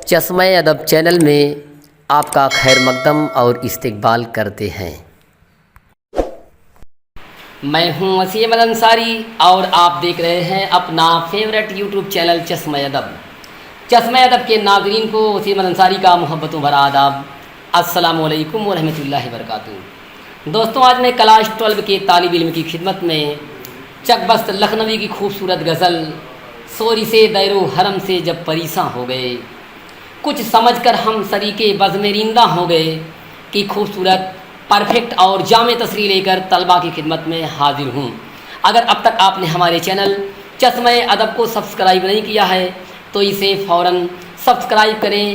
چشمہ ادب چینل میں آپ کا خیر مقدم اور استقبال کرتے ہیں۔ میں ہوں وسیم انصاری اور آپ دیکھ رہے ہیں اپنا فیورٹ یوٹیوب چینل چشمہ ادب۔ چشمہ ادب کے ناظرین کو وسیم انصاری کا محبت و بھرا آداب۔ السلام علیکم ورحمۃ اللہ وبرکاتہ۔ دوستوں، آج میں کلاس 12 کے طالب علم کی خدمت میں چک بست لکھنوی کی خوبصورت غزل سوری سے دیر و حرم سے جب پریشاں ہو گئے، کچھ سمجھ کر ہم سریکے بزم رندہ ہو گئے کی خوبصورت پرفیکٹ اور جامع تصریح لے کر طلباء کی خدمت میں حاضر ہوں۔ اگر اب تک آپ نے ہمارے چینل چشمہ ادب کو سبسکرائب نہیں کیا ہے تو اسے فوراً سبسکرائب کریں،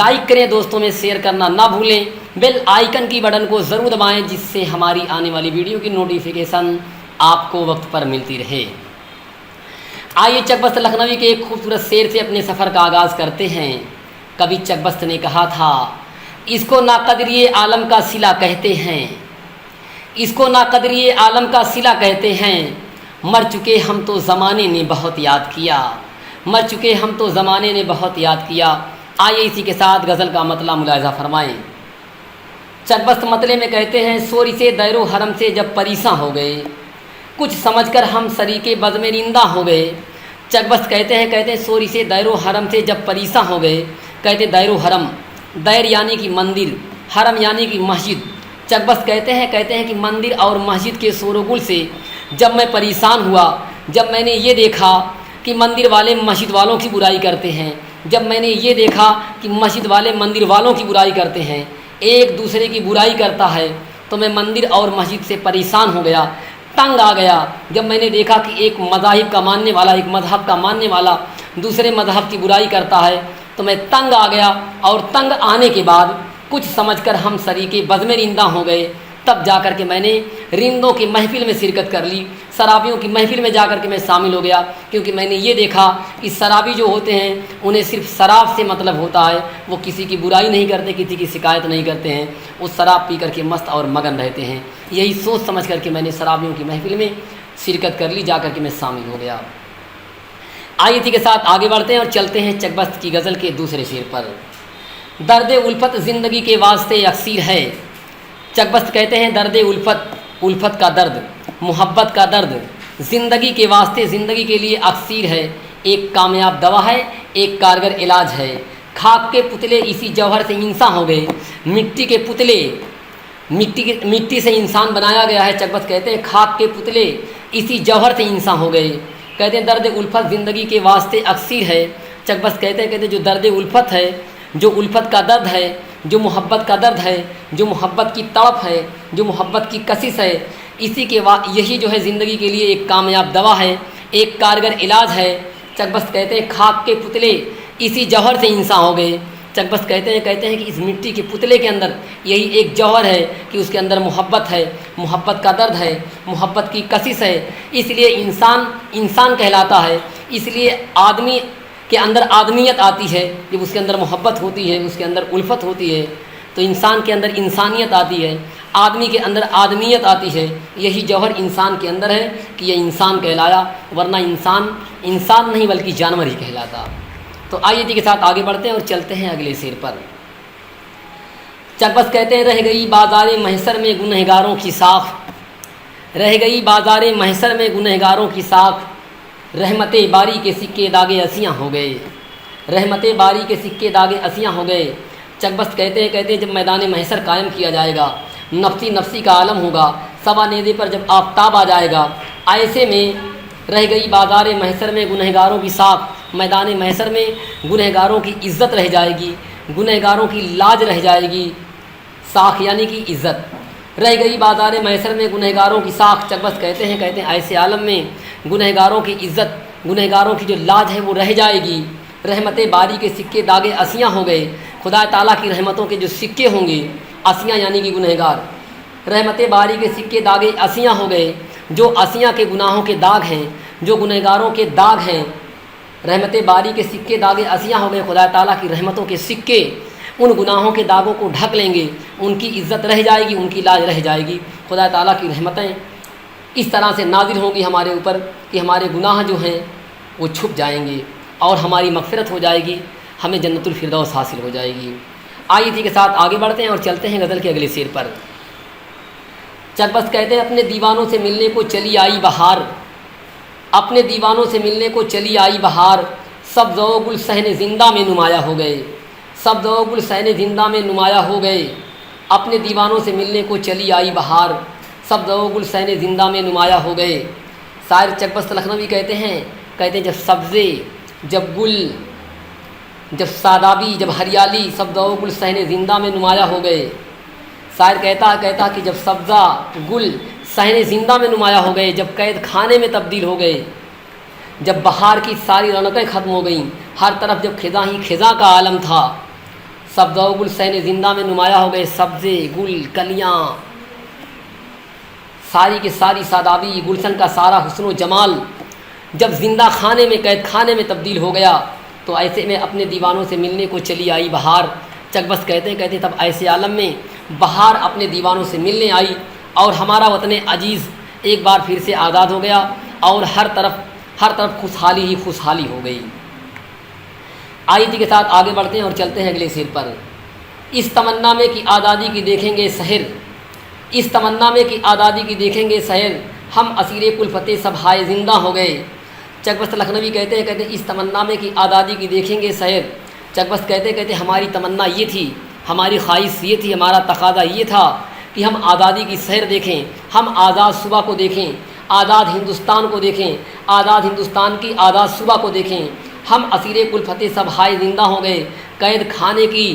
لائک کریں، دوستوں میں شیئر کرنا نہ بھولیں، بیل آئیکن کی بٹن کو ضرور دبائیں جس سے ہماری آنے والی ویڈیو کی نوٹیفیکیشن آپ کو وقت پر ملتی رہے۔ آئیے چک بست لکھنوی کے ایک خوبصورت شعر سے اپنے سفر کا آغاز کرتے ہیں۔ کبھی چک بست نے کہا تھا، اس کو ناقدری عالم کا صلہ کہتے ہیں، اس کو ناقدری عالم کا صلہ کہتے ہیں، مر چکے ہم تو زمانے نے بہت یاد کیا، مر چکے ہم تو زمانے نے بہت یاد کیا۔ آئیے اسی کے ساتھ غزل کا مطلع ملاحظہ فرمائیں۔ چک بست مطلع میں کہتے ہیں، سوری سے دیر و حرم سے جب پریشاں ہو گئے، کچھ سمجھ کر ہم سریکے بزم رندہ ہو گئے۔ چک بست کہتے ہیں سوری سے دیر و حرم سے جب پریشاں ہو گئے، کہتے دیر و حرم، دیر یعنی کہ مندر، حرم یعنی کہ مسجد۔ چک بست کہتے ہیں کہ مندر اور مسجد کے شور و گل سے جب میں پریشان ہوا، جب میں نے یہ دیکھا کہ مندر والے مسجد والوں کی برائی کرتے ہیں، جب میں نے یہ دیکھا کہ مسجد والے مندر والوں کی برائی کرتے ہیں، ایک دوسرے کی برائی کرتا ہے، تو میں مندر اور مسجد سے پریشان ہو گیا، تنگ آ گیا۔ جب میں نے دیکھا کہ ایک مذاہب کا ماننے والا، ایک مذہب کا ماننے والا دوسرے مذہب کی برائی کرتا ہے تو میں تنگ آ گیا، اور تنگ آنے کے بعد کچھ سمجھ کر ہم سریکے بزم رندہ ہو گئے۔ تب جا کر کے میں نے رندوں کی محفل میں شرکت کر لی، شرابیوں کی محفل میں جا کر کے میں شامل ہو گیا، کیونکہ میں نے یہ دیکھا کہ شرابی جو ہوتے ہیں انہیں صرف شراب سے مطلب ہوتا ہے، وہ کسی کی برائی نہیں کرتے، کسی کی شکایت نہیں کرتے ہیں، وہ شراب پی کر کے مست اور مگن رہتے ہیں۔ یہی سوچ سمجھ کر کے میں نے شرابیوں کی محفل میں شرکت کر لی، جا کر کے میں شامل ہو گیا۔ آئیے اسی کے ساتھ آگے بڑھتے ہیں اور چلتے ہیں چک بست کی غزل کے دوسرے شعر پر۔ درد الفت زندگی کے واسطے اکثیر ہے۔ چک بست کہتے ہیں درد الفت، الفت کا درد، محبت کا درد زندگی کے واسطے، زندگی کے لیے اکثیر ہے، ایک کامیاب دوا ہے، ایک کارگر علاج ہے۔ خاک کے پتلے اسی جوہر سے انسان ہو گئے، مٹی کے پتلے، مٹی سے انسان بنایا گیا ہے۔ چک بست کہتے ہیں خاک کے پتلے اسی جوہر سے انسان ہو گئے، کہتے ہیں درد الفت زندگی کے واسطے اکثیر ہے۔ چک بست کہتے ہیں جو درد الفت ہے، جو الفت کا درد ہے، جو محبت کا درد ہے، جو محبت کی تڑپ ہے، جو محبت کی کشش ہے، یہی جو ہے زندگی کے لیے ایک کامیاب دوا ہے، ایک کارگر علاج ہے۔ چک بست کہتے ہیں خاک کے پتلے اسی جوہر سے انسان ہو گئے۔ چک بست کہتے ہیں کہ اس مٹی کے پتلے کے اندر یہی ایک جوہر ہے کہ اس کے اندر محبت ہے، محبت کا درد ہے، محبت کی کشش ہے، اس لیے انسان کہلاتا ہے۔ اس لیے آدمی کے اندر آدمیت آتی ہے جب اس کے اندر محبت ہوتی ہے، اس کے اندر الفت ہوتی ہے، تو انسان کے اندر انسانیت آتی ہے، آدمی کے اندر آدمیت آتی ہے۔ یہی جوہر انسان کے اندر ہے کہ یہ انسان کہلایا، ورنہ انسان نہیں بلکہ جانور ہی کہلاتا۔ تو آئیے جی کے ساتھ آگے بڑھتے ہیں اور چلتے ہیں اگلے شعر پر۔ چک بست کہتے ہیں رہ گئی بازار محشر میں گنہگاروں کی ساکھ، رہ گئی بازار محشر میں گنہگاروں کی ساکھ، رحمت باری کے سکے داغے اسیاں ہو گئے، رحمت باری کے سکے داغے اسیاں ہو گئے۔ چک بست کہتے ہیں جب میدان محشر قائم کیا جائے گا، نفسی نفسی کا عالم ہوگا، صبا نیزے پر جب آفتاب آ جائے گا، ایسے میں رہ گئی بازار محشر میں گنہگاروں کی ساکھ، میدان محشر میں گنہگاروں کی عزت رہ جائے گی، گنہگاروں کی لاج رہ جائے گی۔ ساکھ یعنی کہ عزت، رہ گئی بازار محشر میں گنہگاروں کی ساکھ۔ چک بست کہتے ہیں ایسے عالم میں گنہگاروں کی عزت، گنہگاروں کی جو لاج ہے وہ رہ جائے گی۔ رحمت باری کے سکے داغے اسیاں ہو گئے، خدا تعالیٰ کی رحمتوں کے جو سکے ہوں گے، اسیاں یعنی کہ گنہگار، رحمت باری کے سکے داغے اسیاں ہو گئے، جو اسیاں کے گناہوں کے داغ ہیں، جو گنہگاروں کے داغ ہیں، رحمت باری کے سکے داغے اسیاں ہو گئے، خدا تعالیٰ کی رحمتوں کے سکے ان گناہوں کے داغوں کو ڈھک لیں گے، ان کی عزت رہ جائے گی، ان کی لاج رہ جائے گی۔ خدا تعالیٰ کی رحمتیں اس طرح سے نازل ہوں گی ہمارے اوپر کہ ہمارے گناہ جو ہیں وہ چھپ جائیں گے اور ہماری مغفرت ہو جائے گی، ہمیں جنت الفردوس حاصل ہو جائے گی۔ آئیے اسی کے ساتھ آگے بڑھتے ہیں اور چلتے ہیں غزل کے اگلے شعر پر۔ چکبست کہتے ہیں اپنے دیوانوں سے ملنے کو چلی آئی بہار، اپنے دیوانوں سے ملنے کو چلی آئی بہار، سبز و گل صحن زندہ میں نمایاں ہو گئے، سبز و گل صحن زندہ میں نمایاں ہو گئے، اپنے دیوانوں سے ملنے کو چلی آئی بہار، سبز و گل صحن زندہ میں نمایاں ہو گئے۔ شاعر چکبست لکھنوی کہتے ہیں جب سبزے، جب گل، جب سادابی، جب ہریالی، سبز و گل صحن زندہ میں نمایاں ہو گئے۔ شاعر کہتا کہ جب سبزہ گل صحن زندہ میں نمایاں ہو گئے، جب قید خانے میں تبدیل ہو گئے، جب بہار کی ساری رونقیں ختم ہو گئیں، ہر طرف جب خزاں ہی خزاں کا عالم تھا، سبز و گل صحن زندہ میں نمایاں ہو گئے، سبزے، گل، کلیاں، ساری کی ساری سادابی، گلشن کا سارا حسن و جمال جب زندہ خانے میں، قید خانے میں تبدیل ہو گیا، تو ایسے میں اپنے دیوانوں سے ملنے کو چلی آئی بہار۔ چکبست کہتے ہیں تب ایسے عالم میں بہار اپنے دیوانوں سے ملنے آئی اور ہمارا وطن عزیز ایک بار پھر سے آزاد ہو گیا اور ہر طرف خوشحالی ہی خوشحالی ہو گئی۔ آیت کے ساتھ آگے بڑھتے ہیں اور چلتے ہیں اگلے شعر پر۔ اس تمنا میں کہ آزادی کی دیکھیں گے سحر، اس تمنا میں کہ آزادی کی دیکھیں گے سحر، ہم اسیر کلفت سب ہائے زندہ ہو گئے۔ چکبست لکھنوی کہتے ہیں اس تمنا میں کہ آزادی کی دیکھیں گے سحر۔ چکبست کہتے ہماری تمنا یہ تھی، ہماری خواہش یہ تھی، ہمارا تقاضا یہ تھا کہ ہم آزادی کی سحر دیکھیں، ہم آزاد صبح کو دیکھیں، آزاد ہندوستان کو دیکھیں، آزاد ہندوستان کی آزاد صبح کو دیکھیں۔ ہم اسیر کلفت سب ہائے زندہ ہو گئے۔ قید خانے کی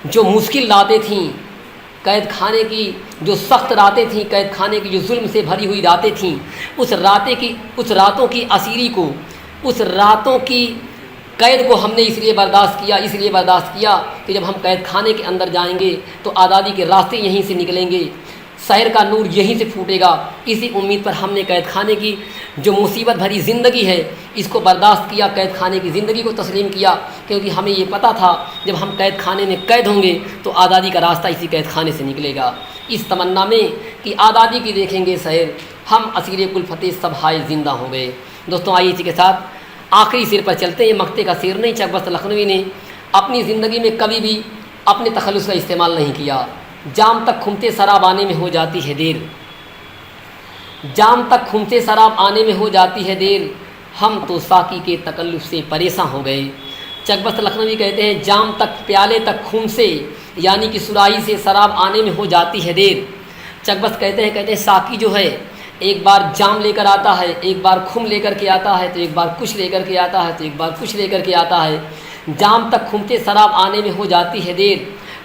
جو مشکل راتیں تھیں، قید خانے کی جو سخت راتیں تھیں، قید خانے کی جو ظلم سے بھری ہوئی راتیں تھیں، اس راتوں کی اسیری کو، اس راتوں کی قید کو ہم نے اس لیے برداشت کیا کہ جب ہم قید خانے کے اندر جائیں گے تو آزادی کے راستے یہیں سے نکلیں گے، شہر کا نور یہیں سے پھوٹے گا۔ اسی امید پر ہم نے قید خانے کی جو مصیبت بھری زندگی ہے اس کو برداشت کیا، قید خانے کی زندگی کو تسلیم کیا، کیونکہ ہمیں یہ پتہ تھا جب ہم قید خانے میں قید ہوں گے تو آزادی کا راستہ اسی قید خانے سے نکلے گا۔ اس تمنا میں کہ آزادی کی دیکھیں گے سحر، ہم اسیر کلفت سب ہائے زندہ ہو گئے۔ دوستوں آئیے اسی کے ساتھ آخری شعر پر چلتے ہیں۔ مقطع کا شعر نہیں، چکبست لکھنوی نے اپنی زندگی میں کبھی بھی اپنے تخلص کا استعمال نہیں کیا۔ جام تک کھمتے شراب آنے میں ہو جاتی ہے دیر، جام تک کھمتے شراب آنے میں ہو جاتی ہے دیر، ہم تو ساقی کے تکلف سے پریشاں ہو گئے۔ چکبست لکھنوی کہتے ہیں جام تک، پیالے تک خم سے یعنی کہ سراہی سے شراب آنے میں ہو جاتی ہے دیر۔ چکبست کہتے ہیں ساقی جو ہے ایک بار جام لے کر آتا ہے، ایک بار خم لے کر کے آتا ہے، تو ایک بار کچھ لے کر کے آتا ہے، تو ایک بار کچھ لے کر کے آتا ہے۔ جام تک کھمتے شراب آنے میں ہو جاتی ہے دیر،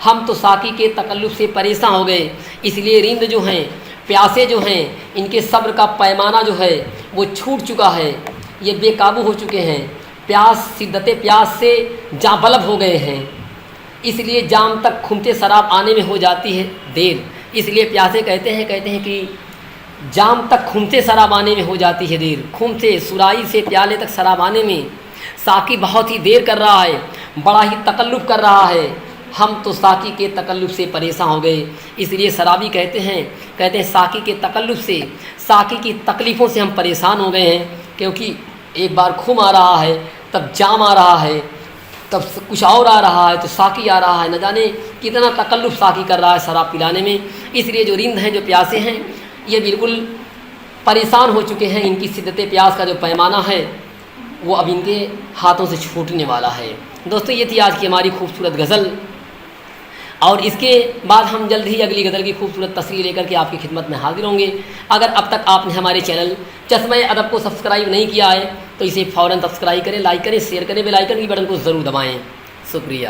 ہم تو ساقی کے تکلف سے پریشاں ہو گئے۔ اس لیے رند جو ہیں، پیاسے جو ہیں، ان کے صبر کا پیمانہ جو ہے وہ چھوٹ چکا ہے، یہ بے قابو ہو چکے ہیں، پیاس، شدت پیاس سے جاں بلب ہو گئے ہیں۔ اس لیے جام تک کھمتے شراب آنے میں ہو جاتی ہے دیر، اس لیے پیاسے کہتے ہیں کہ جام تک کھمتے شراب آنے میں ہو جاتی ہے دیر، کھمتے سرائی سے پیالے تک شراب آنے میں ساقی بہت ہی دیر کر رہا ہے، بڑا ہی تکلف کر رہا ہے، ہم تو ساقی کے تکلف سے پریشاں ہو گئے۔ اس لیے شرابی کہتے ہیں ساقی کے تکلف سے، ساقی کی تکلیفوں سے ہم پریشان ہو گئے ہیں، کیونکہ ایک بار خم آ رہا ہے، تب جام آ رہا ہے، تب کچھ اور آ رہا ہے، تو ساقی آ رہا ہے، نہ جانے کتنا تکلف ساقی کر رہا ہے شراب پلانے میں۔ اس لیے جو رند ہیں، جو پیاسے ہیں، یہ بالکل پریشان ہو چکے ہیں، ان کی شدت پیاس کا جو پیمانہ ہے وہ اب ان کے ہاتھوں سے چھوٹنے والا ہے۔ دوستو یہ تھی آج کی ہماری خوبصورت غزل، اور اس کے بعد ہم جلد ہی اگلی غزل کی خوبصورت تصویر لے کر کے آپ کی خدمت میں حاضر ہوں گے۔ اگر اب تک آپ نے ہمارے چینل چشمہ ادب کو سبسکرائب نہیں کیا ہے تو اسے فوراً سبسکرائب کریں، لائک کریں، شیئر کریں، بیل آئیکن کی بٹن کو ضرور دبائیں۔ شکریہ۔